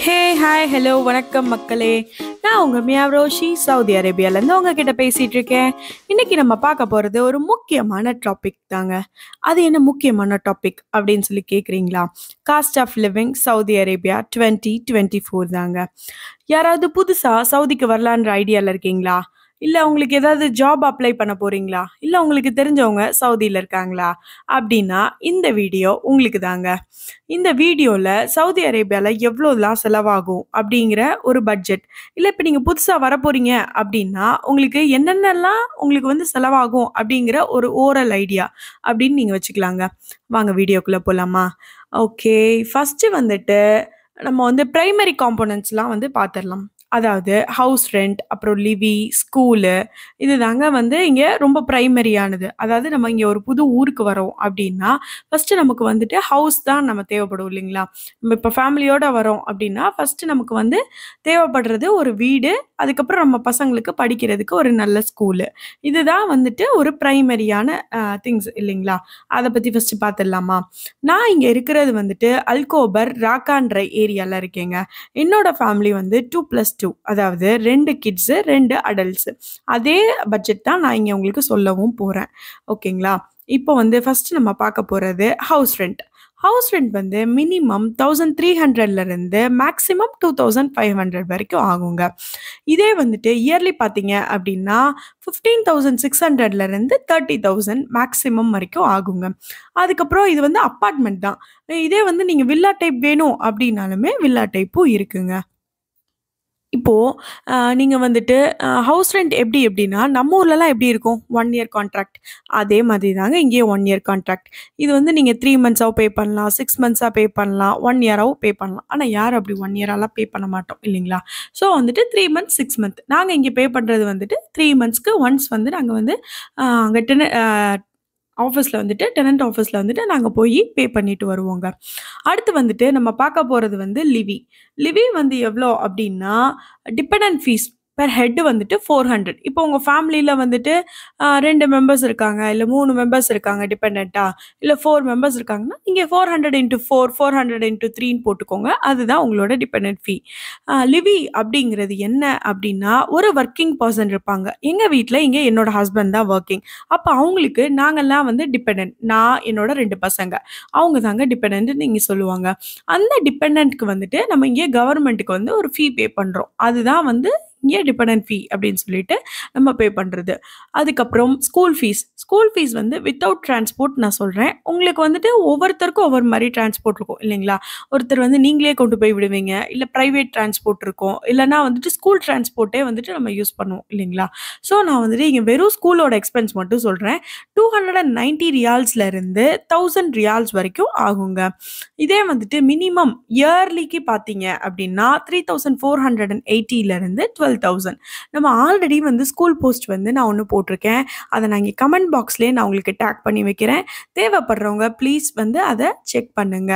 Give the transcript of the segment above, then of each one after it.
Hey hi hello வணக்கம் மக்களே. நான் உங்கள் மியாவ் ரோஷி சவுதி அரேபியாவிலேருந்து உங்ககிட்ட பேசிகிட்டு இருக்கேன். இன்றைக்கி நம்ம பார்க்க போகிறது ஒரு முக்கியமான டாபிக் தாங்க. அது என்ன முக்கியமான டாபிக் அப்படின்னு சொல்லி கேட்குறீங்களா? Cost of living Saudi Arabia 2024 தாங்க. யாராவது புதுசாக சவுதிக்கு வரலான்ற ஐடியாவில் இருக்கீங்களா? இல்லை உங்களுக்கு ஏதாவது ஜாப் அப்ளை பண்ண போகிறீங்களா? இல்லை உங்களுக்கு தெரிஞ்சவங்க சவுதியில் இருக்காங்களா? அப்படின்னா இந்த வீடியோ உங்களுக்கு தாங்க. இந்த வீடியோவில் சவுதி அரேபியாவில் எவ்வளோலாம் செலவாகும் அப்படிங்கிற ஒரு பட்ஜெட், இல்லை இப்போ நீங்கள் புதுசாக வரப்போகிறீங்க அப்படின்னா உங்களுக்கு என்னென்னலாம் உங்களுக்கு செலவாகும் அப்படிங்கிற ஒரு ஓரல் ஐடியா அப்படின்னு நீங்கள் வச்சுக்கலாங்க. வாங்க வீடியோக்குள்ளே போகலாமா? ஓகே, ஃபஸ்ட்டு நம்ம ப்ரைமரி காம்போனன்ட்ஸ்லாம் பார்த்துடலாம். அதாவது ஹவுஸ் ரெண்ட், அப்புறம் லிவி, ஸ்கூலு, இது தாங்க இங்கே ரொம்ப ப்ரைமரியானது. அதாவது நம்ம இங்கே ஒரு புது ஊருக்கு வரோம் அப்படின்னா ஃபஸ்ட்டு நமக்கு ஹவுஸ் தான் நம்ம தேவைப்படும் இல்லைங்களா? நம்ம இப்போ ஃபேமிலியோடு வரோம் அப்படின்னா ஃபஸ்ட்டு நமக்கு தேவைப்படுறது ஒரு வீடு, அதுக்கப்புறம் நம்ம பசங்களுக்கு படிக்கிறதுக்கு ஒரு நல்ல ஸ்கூலு. இதுதான் ஒரு ப்ரைமரியான திங்ஸ் இல்லைங்களா? அதை பற்றி ஃபஸ்ட்டு பார்த்துடலாமா? நான் இங்கே இருக்கிறது அல்கோபர் ராக்கான்ற ஏரியாவில் இருக்கேங்க. என்னோட ஃபேமிலி 2+2, அதாவது 2 கிட்ஸு 2 அடல்ட்ஸு. அதே பட்ஜெட் தான் நான் இங்கே உங்களுக்கு சொல்லவும் போகிறேன். ஓகேங்களா? இப்போ ஃபஸ்ட்டு நம்ம பார்க்க போகிறது house rent. House rent minimum 1300லேருந்து மேக்ஸிமம் 2500 வரைக்கும் ஆகுங்க. இதே இயர்லி பார்த்தீங்க அப்படின்னா 15,600லேருந்து 30,000 மேக்ஸிமம் வரைக்கும் ஆகுங்க. அதுக்கப்புறம் இது அப்பார்ட்மெண்ட் தான். இதே நீங்கள் வில்லா டைப் வேணும் அப்படின்னாலுமே வில்லா டைப்பும் இருக்குங்க. இப்போது நீங்கள் ஹவுஸ் ரெண்ட் எப்படின்னா நம்ம ஊர்லலாம் எப்படி இருக்கும்? 1 இயர் கான்ட்ராக்ட். அதே மாதிரி தாங்க இங்கேயும் 1 இயர் கான்ட்ராக்ட். இது நீங்கள் 3 மந்த்ஸாகவும் பே பண்ணலாம், 6 மந்த்ஸாக பே பண்ணலாம், 1 இயராகவும் பே பண்ணலாம். ஆனால் யாரும் அப்படி 1 இயராலாம் பே பண்ண மாட்டோம் இல்லைங்களா? ஸோ 3 மந்த்ஸ் 6 மந்த் நாங்கள் இங்கே பே பண்ணுறது 3 மந்த்ஸ்க்கு ஒன்ஸ் நாங்கள் அங்கே ஆஃபீஸில் டெனன்ட் ஆஃபீஸில் நாங்கள் போய் பே பண்ணிட்டு வருவோங்க. அடுத்து நம்ம பார்க்க போகிறது லிவி. லிவி எவ்வளோ அப்படின்னா டிபெண்டன்ட் ஃபீஸ் பெர் ஹெட் 400. இப்போ உங்கள் ஃபேமிலியில் 2 மெம்பர்ஸ் இருக்காங்க, இல்லை 3 மெம்பர்ஸ் இருக்காங்க டிபெண்டண்ட்டா, இல்லை 4 மெம்பர்ஸ் இருக்காங்கன்னா இங்கே 400 × 4 400 × 3ன்னு போட்டுக்கோங்க. அதுதான் உங்களோட டிபெண்டன்ட் ஃபீ. லிவி அப்படிங்கிறது என்ன அப்படின்னா ஒரு ஒர்க்கிங் பர்சன் இருப்பாங்க. எங்கள் வீட்டில் இங்கே என்னோட ஹஸ்பண்ட் தான் ஒர்க்கிங். அப்போ அவங்களுக்கு நாங்கள்லாம் டிபெண்டன்ட். நான் என்னோட 2 பசங்க, அவங்க தாங்க டிபெண்டன்ட்னு இங்கே சொல்லுவாங்க. அந்த டிபெண்டன்ட்க்கு நம்ம இங்கே கவர்மெண்ட்டுக்கு ஒரு ஃபீ பே பண்ணுறோம். அதுதான் இங்கே டிபெண்டன்ட் ஃபீ அப்படின்னு சொல்லிட்டு நம்ம பே பண்ணுறது. அதுக்கப்புறம் ஸ்கூல் ஃபீஸ் வித்தவுட் டிரான்ஸ்போர்ட் நான் சொல்கிறேன். உங்களுக்கு ஒவ்வொருத்தருக்கும் ஒவ்வொரு மாதிரி டிரான்ஸ்போர்ட் இருக்கும் இல்லைங்களா? ஒருத்தர் நீங்களே கொண்டு போய் விடுவீங்க, இல்லை ப்ரைவேட் டிரான்ஸ்போர்ட் இருக்கும், இல்லைனா ஸ்கூல் டிரான்ஸ்போர்ட்டே நம்ம யூஸ் பண்ணுவோம் இல்லைங்களா? ஸோ நான் இங்கே வெறும் ஸ்கூலோட எக்ஸ்பென்ஸ் மட்டும் சொல்கிறேன். 290 ரியால்ஸ்லேருந்து 1000 ரியால்ஸ் வரைக்கும் ஆகுங்க. இதே மினிமம் இயர்லிக்கு பார்த்தீங்க அப்படின்னா 3480லேருந்து 12,000. நம்ம ஆல்ரெடி ஸ்கூல் போஸ்ட் நான் ஒன்று போட்டிருக்கேன். அதை நான் இங்கே கமெண்ட் பாக்ஸ்லேயே நான் உங்களுக்கு டேக் பண்ணி வைக்கிறேன். தேவைப்படுறவங்க ப்ளீஸ் அதை செக் பண்ணுங்க.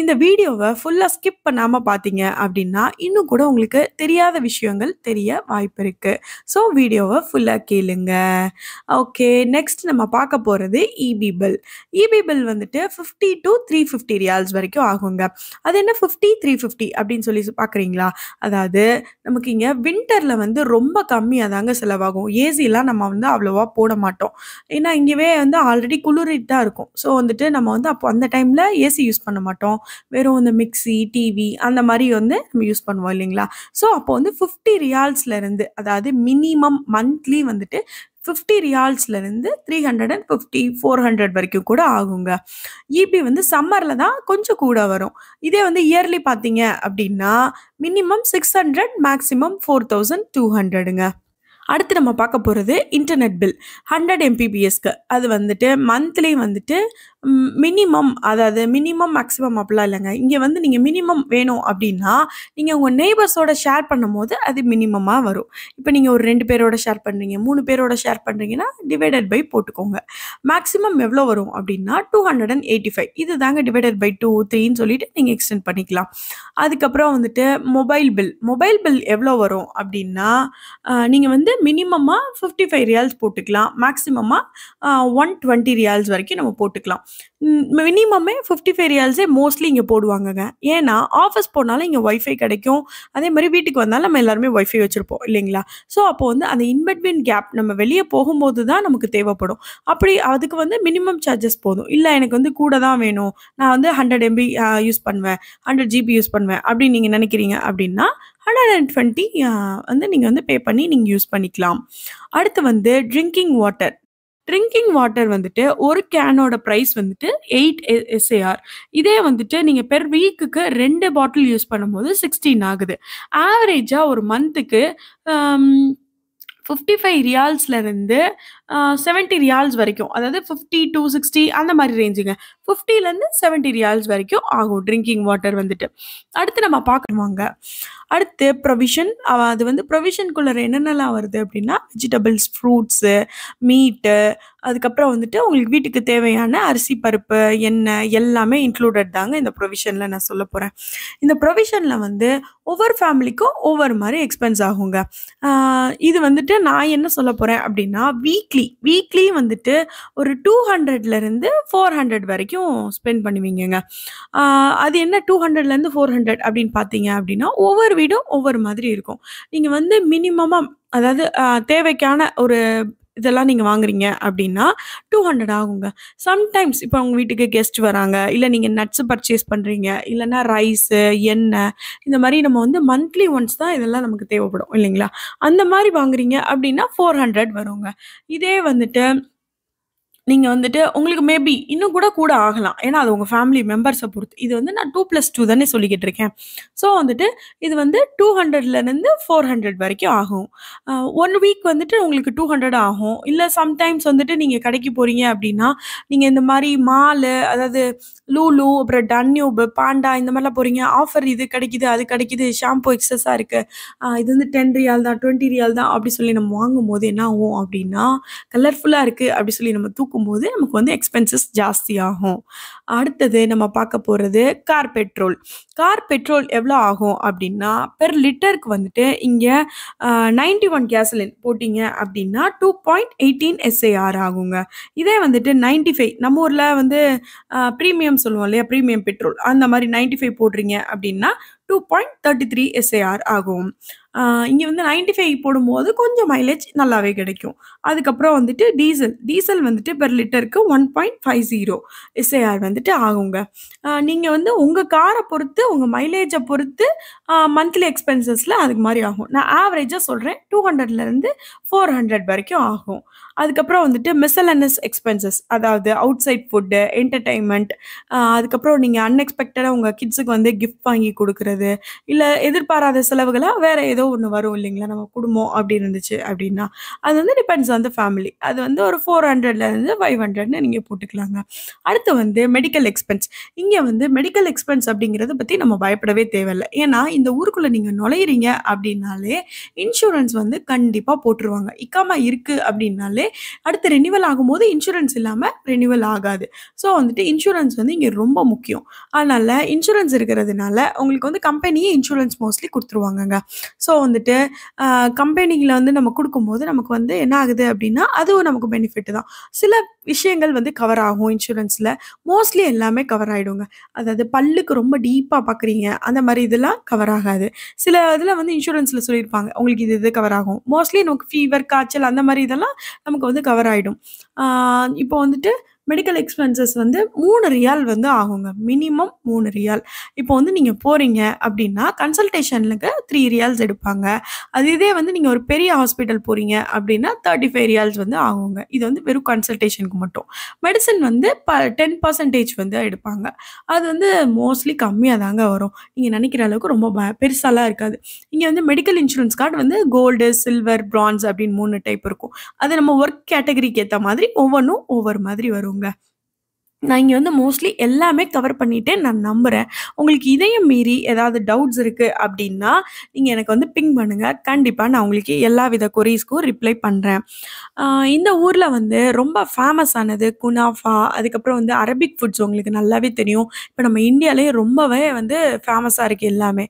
இந்த வீடியோவை ஃபுல்லாக ஸ்கிப் பண்ணாமல் பார்த்தீங்க அப்படின்னா இன்னும் கூட உங்களுக்கு தெரியாத விஷயங்கள் தெரிய வாய்ப்பு இருக்குது. ஸோ வீடியோவை ஃபுல்லாக கேளுங்க. ஓகே, நெக்ஸ்ட் நம்ம பார்க்க போகிறது EB bill. EB bill 50 to 350 ரியால்ஸ் வரைக்கும் ஆகுங்க. அது என்ன 50 350 அப்படின்னு சொல்லி பார்க்குறீங்களா? அதாவது நமக்கு இங்கே வின்டரில் ரொம்ப கம்மியாக தாங்க செலவாகும். ஏசிலாம் நம்ம அவ்வளோவா போட மாட்டோம். ஏன்னா இங்கேவே ஆல்ரெடி குளிரிட்டு தான் இருக்கும். ஸோ நம்ம அப்போ அந்த டைமில் ஏசி யூஸ் பண்ண மாட்டோம். வெறும் இந்த மிக்ஸி, டிவி அந்த மாதிரி நம்ம யூஸ் பண்ணுவோம் இல்லைங்களா? ஸோ அப்போ 50 ரியால்ஸ்லேருந்து, அதாவது மினிமம் மந்த்லி 50 ரியால்ஸ்லேருந்து 350 400 வரைக்கும் கூட ஆகுங்க. இபி சம்மரில் தான் கொஞ்சம் கூட வரும். இதே இயர்லி பார்த்தீங்க அப்படின்னா மினிமம் 600 மேக்ஸிமம் 4200ங்க. அடுத்து நம்ம பார்க்க போகிறது இன்டர்நெட் பில் 100 Mbpsக்கு. அது மந்த்லி மினிமம், அதாவது மினிமம் மேக்ஸிமம் அப்படிலாம் இல்லைங்க. இங்கே நீங்கள் மினிமம் வேணும் அப்படின்னா நீங்கள் உங்கள் நெய்பர்ஸோட ஷேர் பண்ணும்போது அது மினிமமாக வரும். இப்போ நீங்கள் ஒரு 2 பேரோட ஷேர் பண்ணுறீங்க, 3 பேரோட ஷேர் பண்ணுறீங்கன்னா டிவைடட் பை போட்டுக்கோங்க. மேக்ஸிமம் எவ்வளோ வரும் அப்படின்னா 285. இது தாங்க டிவைடட் பை 2 3ன்னு சொல்லிட்டு நீங்கள் எக்ஸ்டெண்ட் பண்ணிக்கலாம். அதுக்கப்புறம் மொபைல் பில் எவ்வளோ வரும் அப்படின்னா நீங்கள் மினிமமாக 55 ரியால்ஸ் போட்டுக்கலாம், மேக்ஸிமமாக 120 ரியால்ஸ் வரைக்கும் நம்ம போட்டுக்கலாம். மினிமமே 55 ரியால்ஸே மோஸ்ட்லி இங்க போடுவாங்கங்க. ஏன்னா, ஆஃபீஸ் போனாலும் இங்க வைஃபை கிடைக்கும். அதே மாரி வீட்டுக்கு வந்தாலும் நம்ம எல்லாருமே வைஃபை வச்சிருப்போம் இல்லைங்களா? ஸோ, அப்போ வந்து அந்த இன் பிட்வீன் கேப் நம்ம வெளிய போகும்போது தான் நமக்கு தேவைப்படும். அப்படி அதுக்கு வந்து மினிமம் சார்ஜஸ் போதும். இல்ல எனக்கு வந்து கூட தான் வேணும். நான் வந்து 100 எம்பி யூஸ் பண்ணுவேன். 100 ஜிபி யூஸ் பண்ணுவேன் அப்படின்னு நீங்க நினைக்கிறீங்க அப்படின்னா, 120 வந்து நீங்க வந்து பே பண்ணி நீங்க யூஸ் பண்ணிக்கலாம். அடுத்து வந்து ட்ரிங்கிங் வாட்டர். ட்ரிங்கிங் வாட்டர் வந்துட்டு ஒரு கேனோட பிரைஸ் வந்துட்டு 8 எஸ்ஏஆர். இதே வந்துட்டு நீங்க பெர் வீக்குக்கு 2 பாட்டில் யூஸ் பண்ணும்போது 16 ஆகுது. ஆவரேஜா ஒரு மந்த்துக்கு அம் 55 ரியால்ஸ்லருந்து 70 ரியால்ஸ் வரைக்கும். அதாவது 50 டூ 60 அந்த மாரி ரேஞ்சுங்க. 50லேருந்து 70 ரியால்ஸ் வரைக்கும் ஆகும் ட்ரிங்கிங் வாட்டர் வந்துட்டு. அடுத்து நம்ம பார்க்கணுமாங்க. அடுத்து ப்ரொவிஷன். அது வந்து ப்ரொவிஷன்குள்ள என்னென்னலாம் வருது அப்படின்னா, வெஜிடபிள்ஸ், ஃப்ரூட்ஸு, மீட்டு, அதுக்கப்புறம் வந்துட்டு உங்களுக்கு வீட்டுக்கு தேவையான அரிசி, பருப்பு, எண்ணெய் எல்லாமே இன்க்ளூடட் தாங்க இந்த ப்ரொவிஷன்ல நான் சொல்லப் போறேன். இந்த ப்ரொவிஷன்ல வந்து ஒவ்வொரு ஃபேமிலிக்கும் ஒவ்வொரு மாரி எக்ஸ்பென்ஸ் ஆகுங்க. ஆ இது வந்துட்டு நான் என்ன சொல்லப் போறேன் அப்படின்னா, வீக்லி வந்துட்டு ஒரு 200லேருந்து 400 வரைக்கும் ஸ்பெண்ட் பண்ணுவீங்கங்க. ஆ அது என்ன 200லேருந்து 400 அப்படின்னு பார்த்தீங்க அப்படின்னா, ஒவ்வொரு வீடும் ஒவ்வொரு மாதிரி இருக்கும். நீங்க வந்து மினிமமா அதாவது தேவைக்கான ஒரு இதெல்லாம் நீங்க வாங்குறீங்க அப்படின்னா 200 ஆகுங்க. சம்டைம்ஸ் இப்ப உங்க வீட்டுக்கு கெஸ்ட் வராங்க, இல்ல நீங்க நட்ஸ் பர்ச்சேஸ் பண்றீங்க, இல்லன்னா ரைஸு, எண்ணெய் இந்த மாரி நம்ம வந்து மந்த்லி ஒன்ஸ் தான் இதெல்லாம் நமக்கு தேவைப்படும் இல்லைங்களா? அந்த மாரி வாங்குறீங்க அப்படின்னா 400 வருங்க. இதே வந்துட்டு நீங்க வந்துட்டு உங்களுக்கு மேபி இன்னும் கூட ஆகலாம். ஏன்னா, அது உங்க ஃபேமிலி மெம்பர்ஸ பொறுத்து. இது வந்து நான் 2+2 தானே சொல்லிக்கிட்டு இருக்கேன். ஸோ வந்துட்டு இது வந்து 200லேருந்து 400 வரைக்கும் ஆகும். 1 வீக் வந்துட்டு உங்களுக்கு 200 ஆகும். இல்ல சம்டைம்ஸ் வந்துட்டு நீங்க கடைக்கு போறீங்க அப்டின்னா, நீங்க இந்த மாரி மாலு அதாவது லூலு, அப்புறம் டன்யூப், பாண்டா இந்த மாரிலாம் போறீங்க. ஆஃபர் இது கிடைக்குது, அது கிடைக்குது, ஷாம்பூ எக்ஸஸா இருக்கு. இது வந்து 10 ரியால் தான், 20 ரியால் தான் அப்டி சொல்லி நம்ம வாங்கும்போது என்ன ஆகும் அப்டின்னா, கலர்ஃபுல்லா இருக்கு அப்டி சொல்லி நம்ம தூக்கும்போது நமக்கு வந்து எக்ஸ்பென்சஸ் ஜாஸ்தியாகும். அடுத்தது நம்ம பார்க்க போறது கார் பெட்ரோல். கார் பெட்ரோல் எவ்வளோ ஆகும் அப்டின்னா, பெர் லிட்டருக்கு வந்துட்டு இங்க 91 கேசலின் போட்டீங்க அப்டின்னா 2.18 எஸ்ஏஆர் ஆகுங்க. இதே வந்துட்டு 95 நம்ம ஊர்ல வந்து பிரீமியம் சொல்லுவோம் இல்லையா? பிரீமியம் பெட்ரோல் அந்த மாரி 95 போடுறீங்க அப்டின்னா 2.33 எஸ்ஏஆர் ஆகும். இங்க வந்து 95 போடும்போது கொஞ்சம் மைலேஜ் நல்லாவே கிடைக்கும். அதுக்கப்புறம் வந்துட்டு டீசல் வந்துட்டு பெர் லிட்டருக்கு 1.50 எஸ்ஏஆர் வந்துட்டு ஆகுங்க. நீங்க வந்து உங்க கார பொறுத்து, உங்க மைலேஜ பொறுத்து மந்த்லி எக்ஸ்பென்சஸ்ல அதுக்கு மாரி ஆகும். நான் ஆவரேஜா சொல்றேன் 200லேருந்து 400 வரைக்கும் ஆகும். அதுக்கப்புறம் வந்துட்டு மிஸ்செல்லனஸ் எக்ஸ்பென்சஸ் அதாவது அவுட் சைட் ஃபுட்டு, என்டர்டெயின்மென்ட் அதுக்கப்புறம் நீங்க அன்எக்ஸ்பெக்டடா உங்க கிட்ஸுக்கு வந்து கிஃப்ட் வாங்கி குடுக்குறது, இல்ல எதிர்பாராத செலவுகளா வேற ஏதோ ஒண்ணு வரும் இல்லைங்களா? நம்ம குடும்பம் அப்படி இருந்துச்சு அப்படின்னா, அது வந்து டிபெண்ட்ஸ் ஆன் த ஃபேமிலி. அது வந்து ஒரு 400லேருந்து 500ன்னு நீங்க போட்டுக்கலாங்க. அடுத்து வந்து மெடிக்கல் எக்ஸ்பென்ஸ். இங்க வந்து மெடிக்கல் எக்ஸ்பென்ஸ் அப்படிங்கிறத பத்தி நம்ம பயப்படவே தேவையில்ல. ஏன்னா, இந்த ஊருக்குள்ள நீங்க நுழையிறீங்க அப்படின்னாலே, இன்சூரன்ஸ் வந்து கண்டிப்பா போட்டுருவாங்க. இக்காமா இருக்கு அப்படின்னாலே, அடுத்து ரெனிவல் ஆகும்போது இன்சூரன்ஸ் இல்லாம ரெனிவல் ஆகாது. ஸோ வந்துட்டு இன்சூரன்ஸ் வந்து இங்க ரொம்ப முக்கியம். அதனால இன்சூரன்ஸ் இருக்கிறதுனால உங்களுக்கு வந்து கம்பெனியே இன்சூரன்ஸ் மோஸ்ட்லி குடுத்துருவாங்கங்க. ஸோ வந்துட்டு கம்பெனில வந்து நம்ம குடுக்கும்போது நமக்கு வந்து என்ன ஆகுது அப்படின்னா, அதுவும் நமக்கு பெனிஃபிட் தான். சில விஷயங்கள் வந்து கவர் ஆகும் இன்சூரன்ஸ்ல. மோஸ்ட்லி எல்லாமே கவர் ஆயிடுங்க. அதாவது பல்லுக்கு ரொம்ப டீப்பா பார்க்குறீங்க, அந்த மாரி இதெல்லாம் கவர் ஆகாது. சில இதில வந்து இன்சூரன்ஸ்ல சொல்லியிருப்பாங்க. உங்களுக்கு இது கவர் ஆகும். மோஸ்ட்லி நமக்கு ஃபீவர், காய்ச்சல் அந்த மாரி இதெல்லாம் நமக்கு வந்து கவர் ஆயிடும். ஆ இப்போ வந்துட்டு மெடிக்கல் எக்ஸ்பென்சஸ் வந்து 3 ரியால் வந்து ஆகுங்க. மினிமம் 3 ரியால். இப்போ வந்து நீங்க போறீங்க அப்டின்னா, கன்சல்டேஷனுக்கு 3 ரியால்ஸ் எடுப்பாங்க. அது இதே வந்து நீங்க ஒரு பெரிய ஹாஸ்பிட்டல் போறீங்க அப்டின்னா, 35 ரியால்ஸ் வந்து ஆகுங்க. இது வந்து வெறும் கன்சல்டேஷனுக்கு மட்டும். மெடிசின் வந்து 10% வந்து எடுப்பாங்க. அது வந்து மோஸ்ட்லி கம்மியா தாங்க வரும். நீங்க நெனைக்கிற அளவுக்கு ரொம்ப பெருசாலாம் இருக்காது. இங்க வந்து மெடிக்கல் இன்சூரன்ஸ் கார்டு வந்து கோல்டு, சில்வர், பிரான்ஸ் அப்டின்னு 3 டைப் இருக்கும். அது நம்ம ஒர்க் கேட்டகரிக்கு ஏத்த மாதிரி ஒவ்வொன்னும் ஒவ்வொரு மாதிரி வருங்க. நான் இங்க வந்து மோஸ்ட்லி எல்லாமே கவர் பண்ணிட்டேன் நான் நம்புறேன். உங்களுக்கு இதையும் மீறி ஏதாவது டவுட்ஸ் இருக்கு அப்டின்னா, நீங்க எனக்கு வந்து பிங் பண்ணுங்க. கண்டிப்பா நான் உங்களுக்கு எல்லா வித கொரீஸ்க்கும் ரிப்ளை பண்றேன். ஆ இந்த ஊர்ல வந்து ரொம்ப ஃபேமஸ் ஆனது குனாஃபா, அதுக்கப்புறம் வந்து அரபிக் ஃபுட்ஸ் உங்களுக்கு நல்லாவே தெரியும். இப்ப நம்ம இந்தியாலயே ரொம்பவே வந்து ஃபேமஸா இருக்கு எல்லாமே.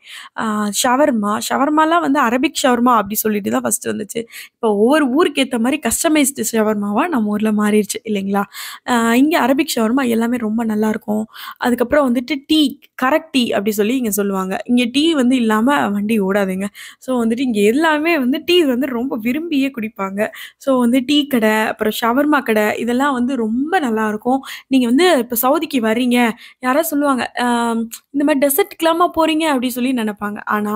ஷவர்மாலாம் வந்து அரபிக் ஷவர்மா அப்டி சொல்லிட்டு தான் ஃபர்ஸ்ட்டு வந்துச்சு. இப்போ ஒவ்வொரு ஊருக்கு ஏத்த மாரி கஸ்டமைஸ்டு ஷவர்மாவா நம்ம ஊர்ல மாறிருச்சு இல்லைங்களா? இங்க அரபிக் ஷவர்மா எல்லாமே ரொம்ப நல்லாயிருக்கும். அதுக்கப்புறம் வந்துட்டு டீ, கரெக்ட் டீ அப்படி சொல்லி இங்க சொல்லுவாங்க. இங்க டீ வந்து இல்லாம வண்டி ஓடாதுங்க. ஸோ வந்துட்டு இங்க எல்லாமே வந்து டீ வந்து ரொம்ப விரும்பியே குடிப்பாங்க. ஸோ வந்து டீ கடை, அப்புறம் ஷவர்மா கடை இதெல்லாம் வந்து ரொம்ப நல்லாயிருக்கும். நீங்க வந்து இப்ப சவுதிக்கு வர்றீங்க, யாராவது சொல்லுவாங்க, இந்த மாரி டெசர்ட்க்குலாமா போறீங்க அப்படி சொல்லி நெனைப்பாங்க. ஆனா,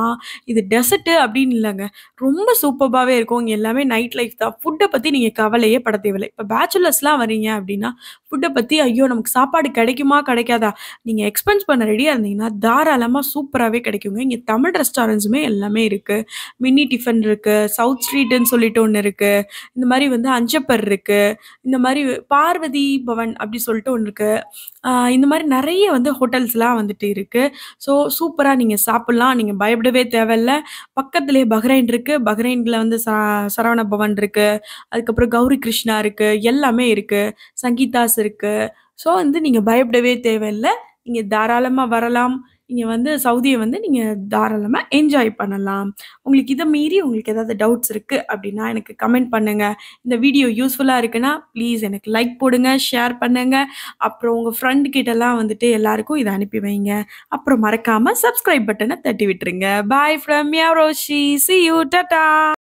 இது டெசர்ட் அப்படின்னு இல்லங்க. ரொம்ப சூப்பர்பாவே இருக்கும். இங்க எல்லாமே நைட் லைஃப் தான். ஃபுட்ட பத்தி நீங்க கவலையே பட தேவையில்ல. இப்ப பேச்சுலர்ஸ்லாம் வர்றீங்க அப்படின்னா, ஃபுட்ட பத்தி ஐயோ! நமக்கு சாப்பாடு கிடைக்குமா? கிடைக்காதா? நீங்க எக்ஸ்பென்ஸ் பண்ண ரெடியா இருந்தீங்கன்னா, தாராளமா சூப்பராவே கிடைக்குங்க. இங்க தமிழ் ரெஸ்டாரண்ட்ஸுமே எல்லாமே இருக்கு. மினி டிஃபன் இருக்கு. சவுத் ஸ்ட்ரீட்ன்னு சொல்லிட்டு ஒண்ணு இருக்கு. இந்த மாரி வந்து அஞ்சப்பர் இருக்கு. இந்த மாரி பார்வதி பவன் அப்படி சொல்லிட்டு ஒண்ணு இருக்கு. இந்த மாரி நெறைய வந்து ஹோட்டல்ஸ்லாம் வந்துட்டு இருக்கு. ஸோ சூப்பரா நீங்க சாப்பிடலாம். நீங்க பயப்படவே தேவையில்ல. பக்கத்திலேயே பஹ்ரைன் இருக்கு. பஹ்ரைன்ல வந்து சரவண பவன் இருக்கு. அதுக்கப்புறம் கௌரி கிருஷ்ணா இருக்கு. எல்லாமே இருக்கு. சங்கீதாஸ் இருக்கு. ஸோ வந்து நீங்க பயப்படவே தேவையில்ல. நீங்க தாராளமா வரலாம். இங்க வந்து சவுதிய வந்து நீங்க தாராளமா என்ஜாய் பண்ணலாம். உங்களுக்கு இத மீறி உங்களுக்கு ஏதாவது டவுட்ஸ் இருக்கு அப்டின்னா எனக்கு கமெண்ட் பண்ணுங்க. இந்த வீடியோ யூஸ்ஃபுல்லா இருக்குன்னா, ப்ளீஸ் எனக்கு லைக் போடுங்க, ஷேர் பண்ணுங்க. அப்புறம் உங்க ஃப்ரெண்ட் கிட்டலாம் வந்துட்டு எல்லாருக்கும் இத அனுப்பி வைங்க. அப்புறம் மறக்காம சப்ஸ்கிரைப் பட்டன தட்டி விட்டுருங்க. Bye from Mia Roshi. C you. Tata.